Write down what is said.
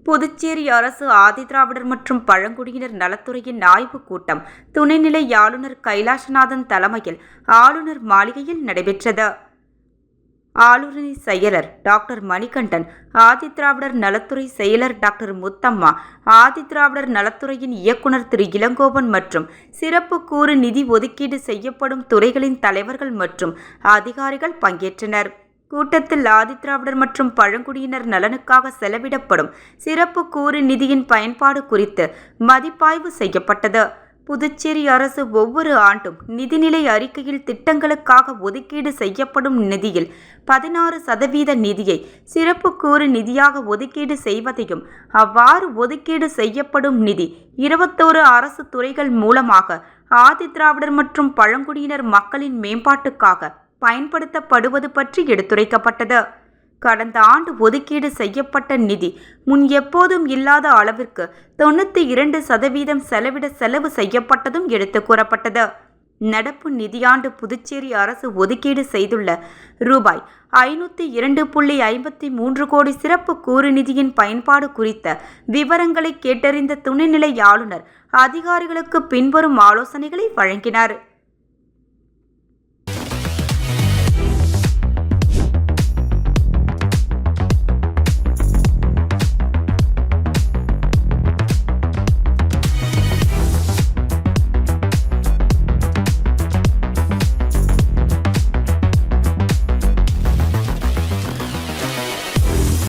புதுச்சேரி அரசு ஆதிதிராவிடர் மற்றும் பழங்குடியினர் நலத்துறையின் ஆய்வுக் கூட்டம் துணைநிலை ஆளுநர் கைலாசநாதன் தலைமையில் ஆளுநர் மாளிகையில் நடைபெற்றது. ஆளுநரின் செயலர் டாக்டர் மணிகண்டன், ஆதிதிராவிடர் நலத்துறை செயலர் டாக்டர் முத்தம்மா, ஆதிதிராவிடர் நலத்துறையின் இயக்குநர் திரு இளங்கோவன் மற்றும் சிறப்பு கூறு நிதி ஒதுக்கீடு செய்யப்படும் துறைகளின் தலைவர்கள் மற்றும் அதிகாரிகள் பங்கேற்றனர். கூட்டத்தில் ஆதிதிராவிடர் மற்றும் பழங்குடியினர் நலனுக்காக செலவிடப்படும் சிறப்பு கூறு நிதியின் பயன்பாடு குறித்து மதிப்பாய்வு செய்யப்பட்டது. புதுச்சேரி அரசு ஒவ்வொரு ஆண்டும் நிதிநிலை அறிக்கையில் திட்டங்களுக்காக ஒதுக்கீடு செய்யப்படும் நிதியில் 16% நிதியை சிறப்பு கூறு நிதியாக ஒதுக்கீடு செய்வதையும், அவ்வாறு ஒதுக்கீடு செய்யப்படும் நிதி 21 அரசு துறைகள் மூலமாக ஆதிதிராவிடர் மற்றும் பழங்குடியினர் மக்களின் மேம்பாட்டுக்காக பயன்படுத்தப்படுவது பற்றி எடுத்துரைக்கப்பட்டது. கடந்த ஆண்டு ஒதுக்கீடு செய்யப்பட்ட நிதி முன் எப்போதும் இல்லாத அளவிற்கு 92% செலவு செய்யப்பட்டதும் எடுத்து கூறப்பட்டது. நடப்பு நிதியாண்டு புதுச்சேரி அரசு ஒதுக்கீடு செய்துள்ள ரூபாய் 502.53 கோடி சிறப்பு கூறு நிதியின் பயன்பாடு குறித்த விவரங்களை கேட்டறிந்த துணைநிலை ஆளுநர் அதிகாரிகளுக்கு பின்வரும் ஆலோசனைகளை வழங்கினார்.